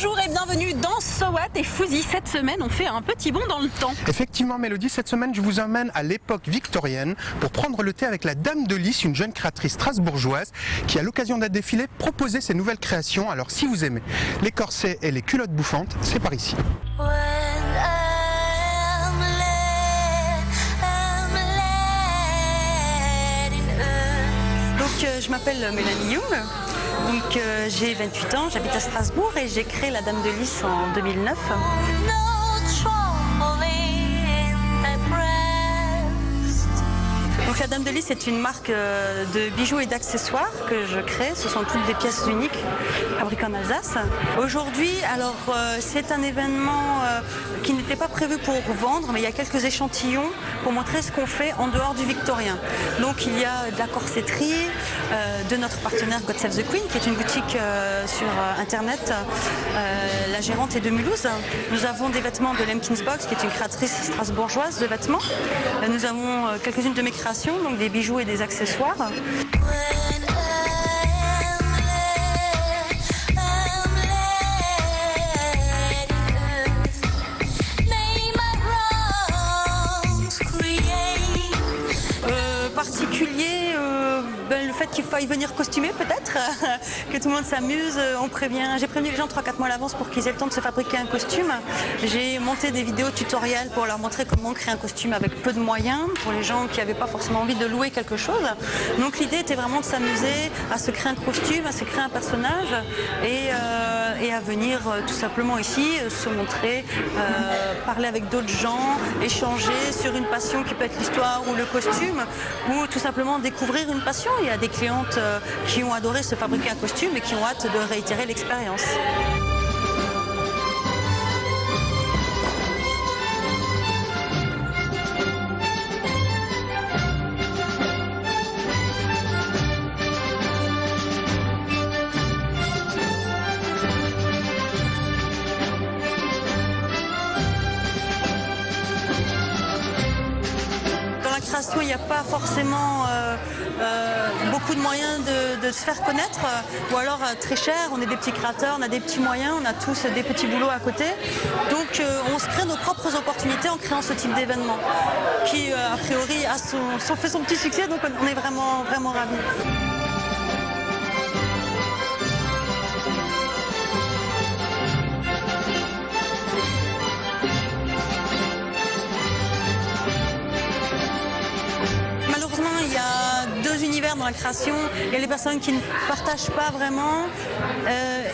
Bonjour et bienvenue dans So What et Fouzi. Cette semaine, on fait un petit bond dans le temps. Effectivement, Mélodie, cette semaine, je vous emmène à l'époque victorienne pour prendre le thé avec la Dame de Lys, une jeune créatrice strasbourgeoise qui, à l'occasion d'un défilé, proposait ses nouvelles créations. Alors, si vous aimez les corsets et les culottes bouffantes, c'est par ici. Je m'appelle Mélanie Young, donc j'ai 28 ans, j'habite à Strasbourg et j'ai créé la Dame de Lys en 2009. Donc la Dame de Lys est une marque de bijoux et d'accessoires que je crée. Ce sont toutes des pièces uniques fabriquées en Alsace. Aujourd'hui, alors c'est un événement qui n'était pas prévu pour vendre, mais il y a quelques échantillons pour montrer ce qu'on fait en dehors du victorien. Donc il y a de la corsetterie de notre partenaire God Save the Queen, qui est une boutique sur internet. La gérante est de Mulhouse. Nous avons des vêtements de Lemkins Box, qui est une créatrice strasbourgeoise de vêtements. Nous avons quelques-unes de mes créations, donc des bijoux et des accessoires. Particulier, le fait qu'il faille venir costumer peut-être, que tout le monde s'amuse, j'ai prévenu les gens 3-4 mois à l'avance pour qu'ils aient le temps de se fabriquer un costume. J'ai monté des vidéos tutoriels pour leur montrer comment créer un costume avec peu de moyens, pour les gens qui n'avaient pas forcément envie de louer quelque chose. Donc l'idée était vraiment de s'amuser à se créer un costume, à se créer un personnage et à venir tout simplement ici, se montrer, parler avec d'autres gens, échanger sur une passion qui peut être l'histoire ou le costume, ou tout simplement découvrir une passion. Il y a des clientes qui ont adoré se fabriquer un costume et qui ont hâte de réitérer l'expérience. Il n'y a pas forcément beaucoup de moyens de se faire connaître, ou alors très cher. On est des petits créateurs, on a des petits moyens, on a tous des petits boulots à côté. Donc on se crée nos propres opportunités en créant ce type d'événement qui a priori fait son petit succès, donc on est vraiment ravis. Il y a deux univers dans la création. Il y a les personnes qui ne partagent pas vraiment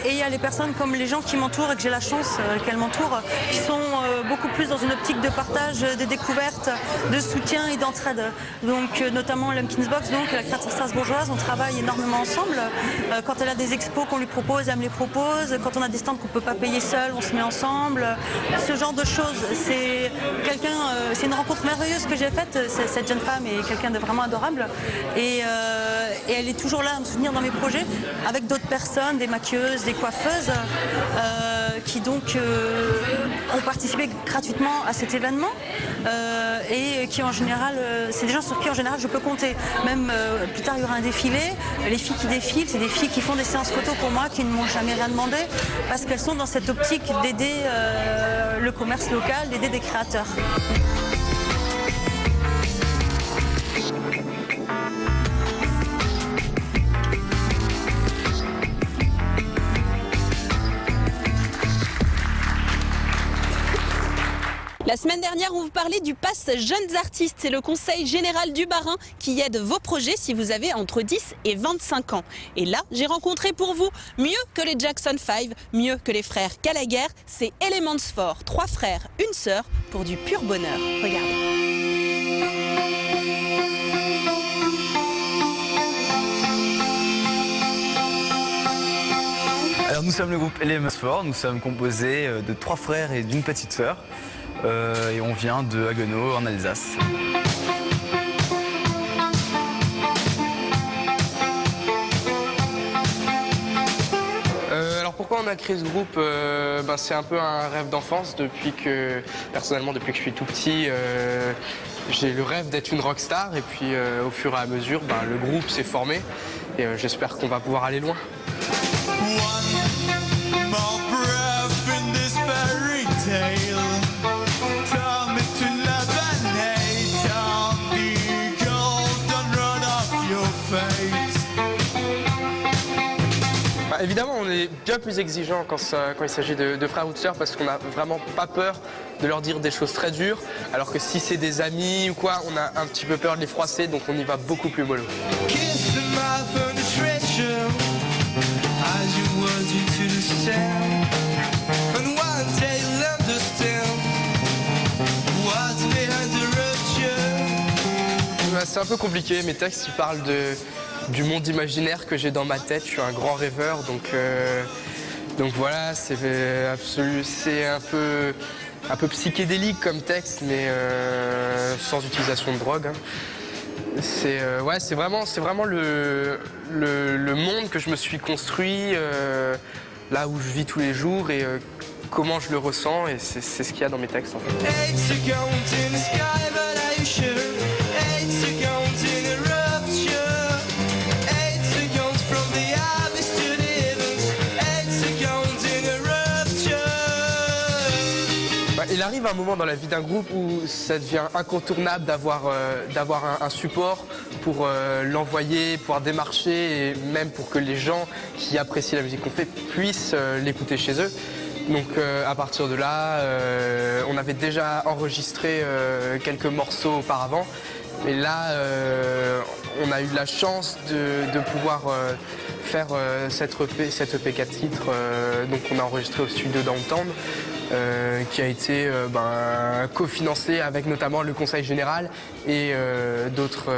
et il y a les personnes comme les gens qui m'entourent et que j'ai la chance qu'elles m'entourent, qui sont beaucoup plus dans une optique de partage, de découverte, de soutien et d'entraide. Donc notamment Lemkins Box, donc la créatrice strasbourgeoise, on travaille énormément ensemble. Quand elle a des expos qu'on lui propose, elle me les propose. Quand on a des stands qu'on ne peut pas payer seul, on se met ensemble. Ce genre de choses, c'est une rencontre merveilleuse que j'ai faite. Cette jeune femme est quelqu'un de vraiment adorable et elle est toujours là à me soutenir dans mes projets avec d'autres personnes, des maquilleuses, des coiffeuses qui donc ont participé gratuitement à cet événement et qui en général, c'est des gens sur qui en général je peux compter. Même plus tard il y aura un défilé, les filles qui défilent, c'est des filles qui font des séances photos pour moi, qui ne m'ont jamais rien demandé parce qu'elles sont dans cette optique d'aider le commerce local, d'aider des créateurs. La semaine dernière, on vous parlait du Pass Jeunes Artistes. C'est le conseil général du Bas-Rhin qui aide vos projets si vous avez entre 10 et 25 ans. Et là, j'ai rencontré pour vous mieux que les Jackson 5, mieux que les frères Gallagher, c'est Elements 4. 3 frères, une sœur, pour du pur bonheur. Regardez. Alors nous sommes le groupe Elements 4, nous sommes composés de 3 frères et d'une petite sœur. Et on vient de Haguenau en Alsace. Alors pourquoi on a créé ce groupe? C'est un peu un rêve d'enfance personnellement depuis que je suis tout petit. J'ai le rêve d'être une rockstar et puis au fur et à mesure, le groupe s'est formé et j'espère qu'on va pouvoir aller loin. évidemment, on est bien plus exigeant quand il s'agit de frères ou de sœurs parce qu'on n'a vraiment pas peur de leur dire des choses très dures, alors que si c'est des amis ou quoi, on a un petit peu peur de les froisser, donc on y va beaucoup plus mollo. C'est un peu compliqué, mes textes ils parlent du monde imaginaire que j'ai dans ma tête. Je suis un grand rêveur, donc voilà, c'est un peu psychédélique comme texte, mais sans utilisation de drogue. Hein. C'est vraiment le monde que je me suis construit, là où je vis tous les jours et comment je le ressens, et c'est ce qu'il y a dans mes textes en fait. Il arrive un moment dans la vie d'un groupe où ça devient incontournable d'avoir un support pour l'envoyer, pouvoir démarcher et même pour que les gens qui apprécient la musique qu'on fait puissent l'écouter chez eux. Donc à partir de là, on avait déjà enregistré quelques morceaux auparavant. Mais là, on a eu la chance de pouvoir faire cette EP 4 titres. Donc on a enregistré au studio Downtown. Qui a été cofinancé avec notamment le Conseil Général et d'autres,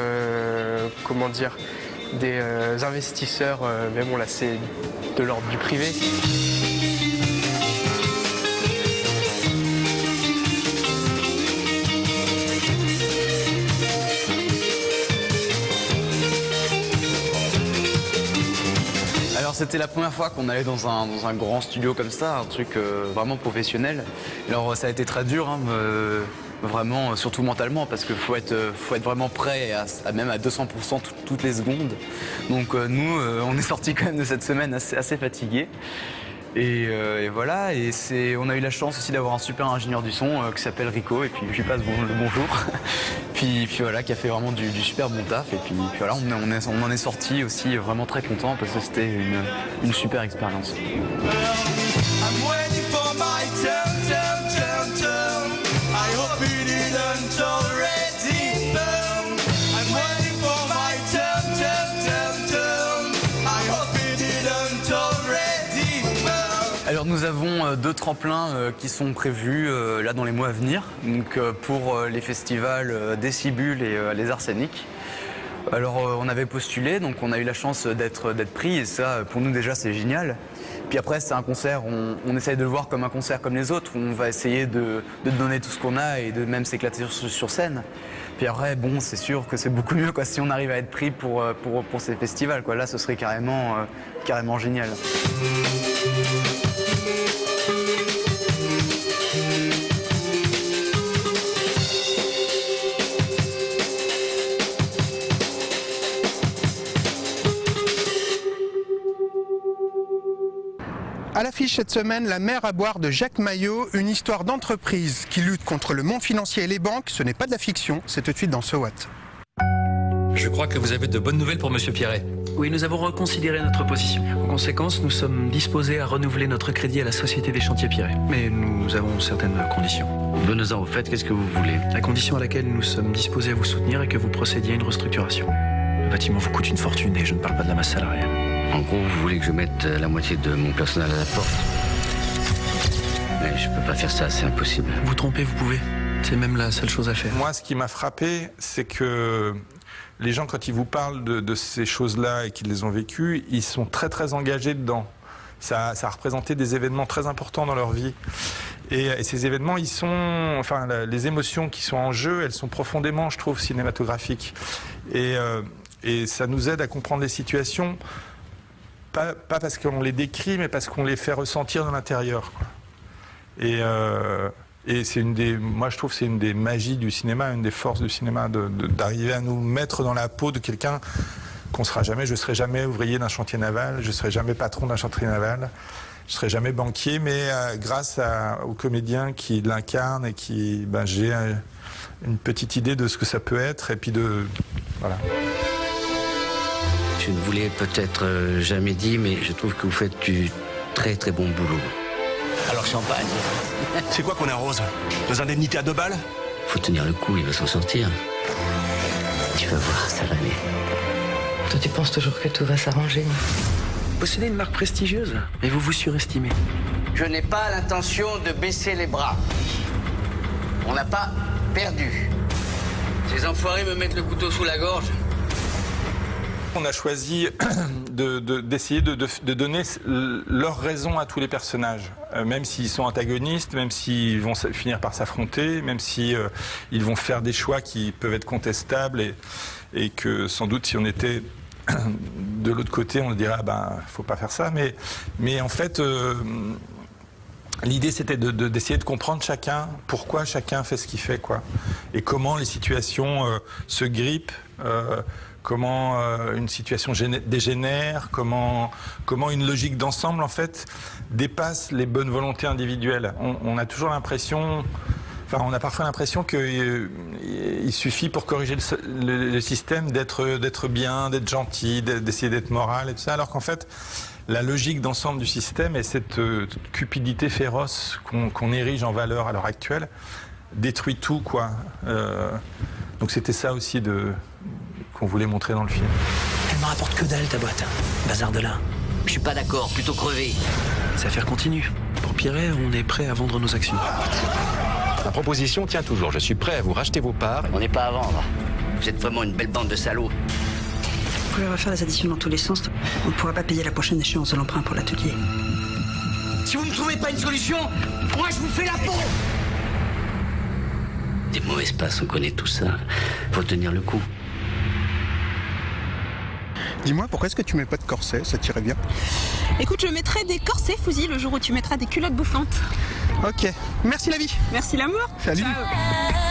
des investisseurs, mais bon là c'est de l'ordre du privé. C'était la première fois qu'on allait dans un grand studio comme ça, un truc vraiment professionnel. Alors ça a été très dur, hein, vraiment, surtout mentalement, parce qu'il faut être vraiment prêt même à 200% toutes les secondes. Donc nous, on est sortis quand même de cette semaine assez fatigués. Et voilà, et on a eu la chance aussi d'avoir un super ingénieur du son qui s'appelle Rico, et puis je lui passe le bonjour. puis voilà, qui a fait vraiment du super bon taf, et puis voilà, on en est sorti aussi vraiment très content parce que c'était une super expérience. Alors nous avons 2 tremplins qui sont prévus là dans les mois à venir, donc pour les festivals Décibule et les Arsenics. Alors on avait postulé, donc on a eu la chance d'être pris, et ça pour nous déjà c'est génial. Puis après c'est un concert, on essaye de le voir comme un concert comme les autres, où on va essayer de donner tout ce qu'on a et de même s'éclater sur scène. Puis après bon, c'est sûr que c'est beaucoup mieux quoi, si on arrive à être pris pour ces festivals quoi. Là ce serait carrément génial. À l'affiche cette semaine, La mer à boire de Jacques Maillot, une histoire d'entreprise qui lutte contre le monde financier et les banques. Ce n'est pas de la fiction, c'est tout de suite dans So What. Je crois que vous avez de bonnes nouvelles pour Monsieur Pierret. Oui, nous avons reconsidéré notre position. En conséquence, nous sommes disposés à renouveler notre crédit à la Société des Chantiers Pierret. Mais nous avons certaines conditions. Venez-en au fait, qu'est-ce que vous voulez? La condition à laquelle nous sommes disposés à vous soutenir est que vous procédiez à une restructuration. Le bâtiment vous coûte une fortune et je ne parle pas de la masse salariale. En gros, vous voulez que je mette la moitié de mon personnel à la porte? Mais je peux pas faire ça, c'est impossible. Vous trompez, vous pouvez. C'est même la seule chose à faire. Moi, ce qui m'a frappé, c'est que les gens, quand ils vous parlent de ces choses-là et qu'ils les ont vécues, ils sont très très engagés dedans. Ça a représenté des événements très importants dans leur vie. Et ces événements, les émotions qui sont en jeu, elles sont profondément, je trouve, cinématographiques. Et ça nous aide à comprendre les situations, pas parce qu'on les décrit, mais parce qu'on les fait ressentir de l'intérieur. Et c'est moi je trouve que c'est une des magies du cinéma, une des forces du cinéma, d'arriver à nous mettre dans la peau de quelqu'un qu'on sera jamais. Je serai jamais ouvrier d'un chantier naval, je serai jamais patron d'un chantier naval, je serai jamais banquier, mais grâce aux comédiens qui l'incarnent et qui, j'ai une petite idée de ce que ça peut être, et puis voilà. Je ne vous l'ai peut-être jamais dit, mais je trouve que vous faites du très très bon boulot. Alors champagne. C'est quoi qu'on arrose? Nos indemnités à 2 balles? Faut tenir le coup, il va s'en sortir. Tu vas voir, ça va aller. Toi, tu penses toujours que tout va s'arranger. Vous possédez une marque prestigieuse, mais vous vous surestimez. Je n'ai pas l'intention de baisser les bras. On n'a pas perdu. Ces enfoirés me mettent le couteau sous la gorge. On a choisi d'essayer de donner leur raison à tous les personnages, même s'ils sont antagonistes, même s'ils vont finir par s'affronter, même s'ils vont faire des choix qui peuvent être contestables et que sans doute si on était de l'autre côté, on se dirait faut pas faire ça. Mais en fait, l'idée c'était d'essayer de comprendre chacun, pourquoi chacun fait ce qu'il fait, quoi, et comment les situations se grippent. Comment une situation dégénère, comment une logique d'ensemble en fait dépasse les bonnes volontés individuelles. On a toujours l'impression, on a parfois l'impression qu'il suffit pour corriger le système d'être bien, d'être gentil, d'essayer d'être moral et tout ça, alors qu'en fait la logique d'ensemble du système et cette cupidité féroce qu'on érige en valeur à l'heure actuelle détruit tout, quoi. Donc c'était ça aussi qu'on voulait montrer dans le film. Elle me rapporte que dalle ta boîte. Bazar de là. Je suis pas d'accord, plutôt crevé. Les affaires continuent. Pour Pierret, on est prêt à vendre nos actions. Ma proposition tient toujours. Je suis prêt à vous racheter vos parts. On n'est pas à vendre. Vous êtes vraiment une belle bande de salauds. Vous pouvez refaire les additions dans tous les sens. On ne pourra pas payer la prochaine échéance de l'emprunt pour l'atelier. Si vous ne trouvez pas une solution, moi je vous fais la peau. Des mauvaises passes, on connaît tout ça. Faut tenir le coup. Dis-moi, pourquoi est-ce que tu mets pas de corset? Ça t'irait bien. Écoute, je mettrai des corsets, Fouzi, le jour où tu mettras des culottes bouffantes. Ok, merci la vie. Merci l'amour. Salut. Ciao.